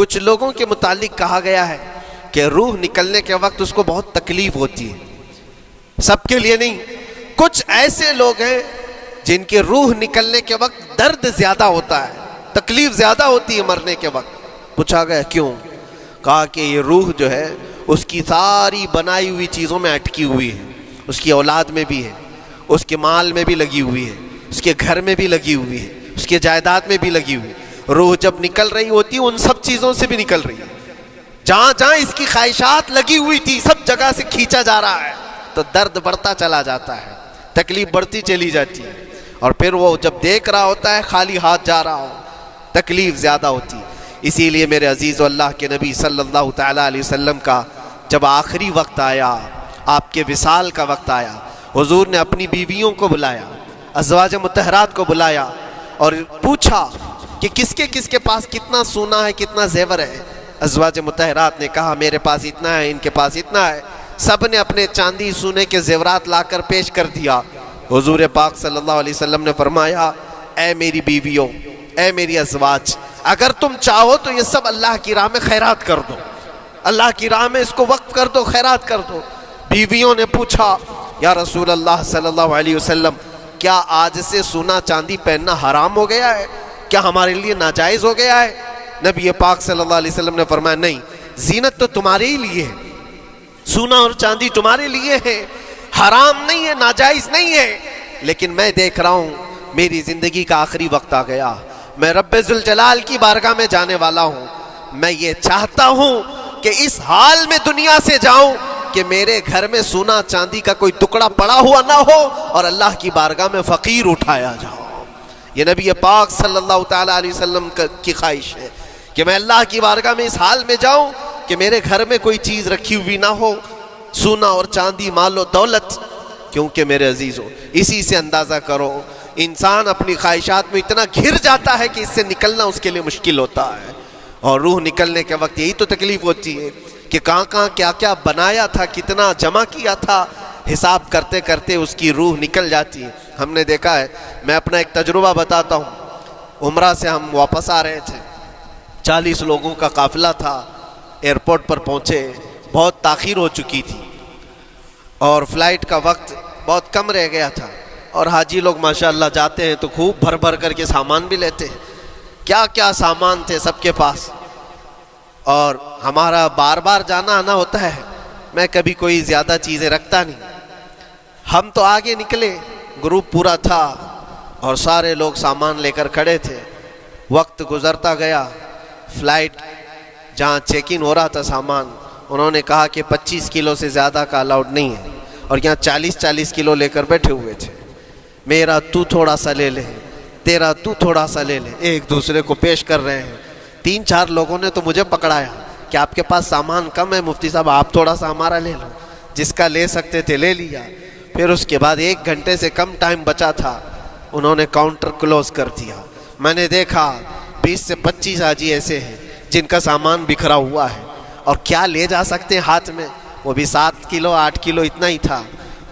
کچھ لوگوں کے متعلق کہا گیا ہے کہ روح نکلنے کے وقت اس کو بہت تکلیف ہوتی ہے، سب کے لیے نہیں۔ کچھ ایسے لوگ ہیں جن کے روح نکلنے کے وقت درد زیادہ ہوتا ہے، تکلیف زیادہ ہوتی ہے مرنے کے وقت۔ پوچھا گیا کیوں؟ کہا کہ یہ روح جو ہے اس کی ساری بنائی ہوئی چیزوں میں اٹکی ہوئی ہے، اس کی اولاد میں بھی ہے، اس کے مال میں بھی لگی ہوئی ہے، اس کے گھر میں بھی لگی ہوئی ہے، اس کے جائیداد میں بھی لگی ہوئی ہے۔ روح جب نکل رہی ہوتی ہے ان سب چیزوں سے بھی نکل رہی ہے، جہاں جہاں اس کی خواہشات لگی ہوئی تھی سب جگہ سے کھینچا جا رہا ہے، تو درد بڑھتا چلا جاتا ہے، تکلیف بڑھتی چلی جاتی ہے، اور پھر وہ جب دیکھ رہا ہوتا ہے خالی ہاتھ جا رہا ہو، تکلیف زیادہ ہوتی ہے۔ اسی لیے میرے عزیز و اللہ کے نبی صلی اللہ تعالیٰ علیہ وسلم کا جب آخری وقت آیا، آپ کے وصال کا وقت آیا، حضور نے اپنی بیویوں کو بلایا، ازواج مطہرات کو بلایا اور پوچھا کہ کس کے پاس کتنا سونا ہے، کتنا زیور ہے۔ ازواج مطہرات نے کہا میرے پاس اتنا ہے، ان کے پاس اتنا ہے۔ سب نے اپنے چاندی سونے کے زیورات لا کر پیش کر دیا۔ حضور پاک صلی اللہ علیہ وسلم نے فرمایا اے میری بیویوں، اے میری ازواج، اگر تم چاہو تو یہ سب اللہ کی راہ میں خیرات کر دو، اللہ کی راہ میں اس کو وقف کر دو، خیرات کر دو۔ بیویوں نے پوچھا یا رسول اللہ صلی اللہ علیہ وسلم، کیا آج سے سونا چاندی پہننا حرام ہو گیا ہے؟ کیا ہمارے لیے ناجائز ہو گیا ہے؟ نبی پاک صلی اللہ علیہ وسلم نے فرمایا نہیں، زینت تو تمہارے ہی لیے ہے، سونا اور چاندی تمہارے لیے ہے، حرام نہیں ہے، ناجائز نہیں ہے، لیکن میں دیکھ رہا ہوں میری زندگی کا آخری وقت آ گیا، میں رب ذوالجلال کی بارگاہ میں جانے والا ہوں، میں یہ چاہتا ہوں کہ اس حال میں دنیا سے جاؤں کہ میرے گھر میں سونا چاندی کا کوئی ٹکڑا پڑا ہوا نہ ہو اور اللہ کی بارگاہ میں فقیر اٹھایا جاؤ۔ یہ نبی پاک صلی اللہ تعالیٰ علیہ وسلم کی خواہش ہے کہ میں اللہ کی بارگاہ میں اس حال میں جاؤں کہ میرے گھر میں کوئی چیز رکھی ہوئی نہ ہو، سونا اور چاندی، مال و دولت۔ کیونکہ میرے عزیزو اسی سے اندازہ کرو انسان اپنی خواہشات میں اتنا گھر جاتا ہے کہ اس سے نکلنا اس کے لیے مشکل ہوتا ہے، اور روح نکلنے کے وقت یہی تو تکلیف ہوتی ہے کہ کہاں کہاں کیا کیا بنایا تھا، کتنا جمع کیا تھا، حساب کرتے کرتے اس کی روح نکل جاتی ہے۔ ہم نے دیکھا ہے، میں اپنا ایک تجربہ بتاتا ہوں۔ عمرہ سے ہم واپس آ رہے تھے، 40 لوگوں کا قافلہ تھا، ایئرپورٹ پر پہنچے، بہت تاخیر ہو چکی تھی اور فلائٹ کا وقت بہت کم رہ گیا تھا، اور حاجی لوگ ماشاءاللہ جاتے ہیں تو خوب بھر بھر کر کے سامان بھی لیتے ہیں، کیا کیا سامان تھے سب کے پاس، اور ہمارا بار بار جانا آنا ہوتا ہے، میں کبھی کوئی زیادہ چیزیں رکھتا نہیں۔ ہم تو آگے نکلے، گروپ پورا تھا اور سارے لوگ سامان لے کر کھڑے تھے، وقت گزرتا گیا، فلائٹ جہاں چیک ان ہو رہا تھا سامان، انہوں نے کہا کہ 25 کلو سے زیادہ کا الاؤڈ نہیں ہے، اور یہاں 40 کلو لے کر بیٹھے ہوئے تھے۔ میرا تو تھوڑا سا لے لے، تیرا تو تھوڑا سا لے لے، ایک دوسرے کو پیش کر رہے ہیں۔ 3-4 لوگوں نے تو مجھے پکڑایا کہ آپ کے پاس سامان کم ہے مفتی صاحب، آپ تھوڑا سا ہمارا لے لو، جس کا لے سکتے تھے لے لیا۔ پھر اس کے بعد 1 گھنٹے سے کم ٹائم بچا تھا، انہوں نے کاؤنٹر کلوز کر دیا۔ میں نے دیکھا 20 سے 25 حاجی ایسے ہیں جن کا سامان بکھرا ہوا ہے، اور کیا لے جا سکتے ہیں ہاتھ میں، وہ بھی 7 کلو 8 کلو اتنا ہی تھا۔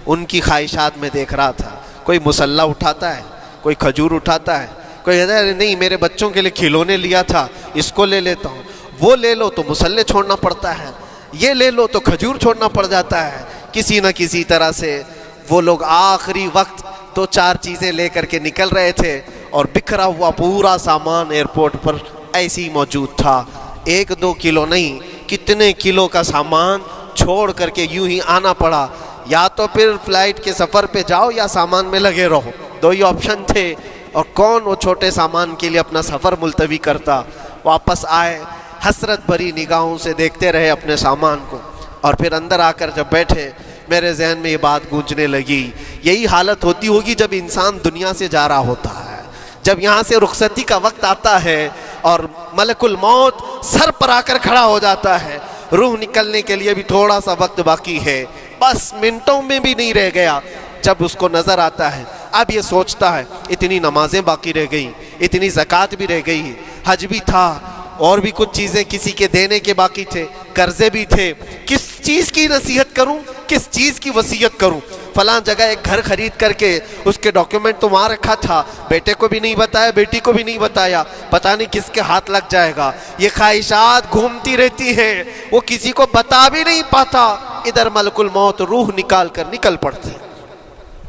ان کی خواہشات میں دیکھ رہا تھا، کوئی مسلح اٹھاتا ہے، کوئی کھجور اٹھاتا ہے، کوئی کہتا ہے نہیں میرے بچوں کے لیے کھلونے لیا تھا اس کو لے لیتا ہوں، وہ لے لو تو مسلح چھوڑنا پڑتا ہے، یہ لے لو تو کھجور چھوڑنا پڑ جاتا ہے۔ کسی نہ کسی طرح سے وہ لوگ آخری وقت 2-4 چیزیں لے کر کے نکل رہے تھے، اور بکھرا ہوا پورا سامان ایئرپورٹ پر ایسے ہی موجود تھا۔ 1-2 کلو نہیں، کتنے کلو کا سامان چھوڑ کر کے یوں ہی آنا پڑا۔ یا تو پھر فلائٹ کے سفر پہ جاؤ یا سامان میں لگے رہو، 2 ہی آپشن تھے، اور کون وہ چھوٹے سامان کے لیے اپنا سفر ملتوی کرتا۔ واپس آئے، حسرت بھری نگاہوں سے دیکھتے رہے اپنے سامان کو، اور پھر اندر آ کر جب بیٹھے میرے ذہن میں یہ بات گونجنے لگی، یہی حالت ہوتی ہوگی جب انسان دنیا سے جا رہا ہوتا ہے، جب یہاں سے رخصتی کا وقت آتا ہے اور ملک الموت سر پر آ کر کھڑا ہو جاتا ہے، روح نکلنے کے لیے بھی تھوڑا سا وقت باقی ہے، بس منٹوں میں بھی نہیں رہ گیا۔ جب اس کو نظر آتا ہے، اب یہ سوچتا ہے اتنی نمازیں باقی رہ گئیں، اتنی زکوٰۃ بھی رہ گئی، حج بھی تھا، اور بھی کچھ چیزیں کسی کے دینے کے باقی تھے، قرضے بھی تھے، کس چیز کی نصیحت کروں، کس چیز کی وصیت کروں؟ فلاں جگہ ایک گھر خرید کر کے اس کے ڈاکیومنٹ تو وہاں رکھا تھا، بیٹے کو بھی نہیں بتایا، بیٹی کو بھی نہیں بتایا، پتہ نہیں کس کے ہاتھ لگ جائے گا۔ یہ خواہشات گھومتی رہتی ہیں، وہ کسی کو بتا بھی نہیں پاتا، ادھر ملک الموت روح نکال کر نکل پڑتے۔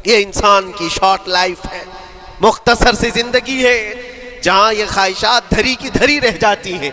یہ انسان کی شارٹ لائف ہے، مختصر سی زندگی ہے، جہاں یہ خواہشات دھری کی دھری رہ جاتی ہیں۔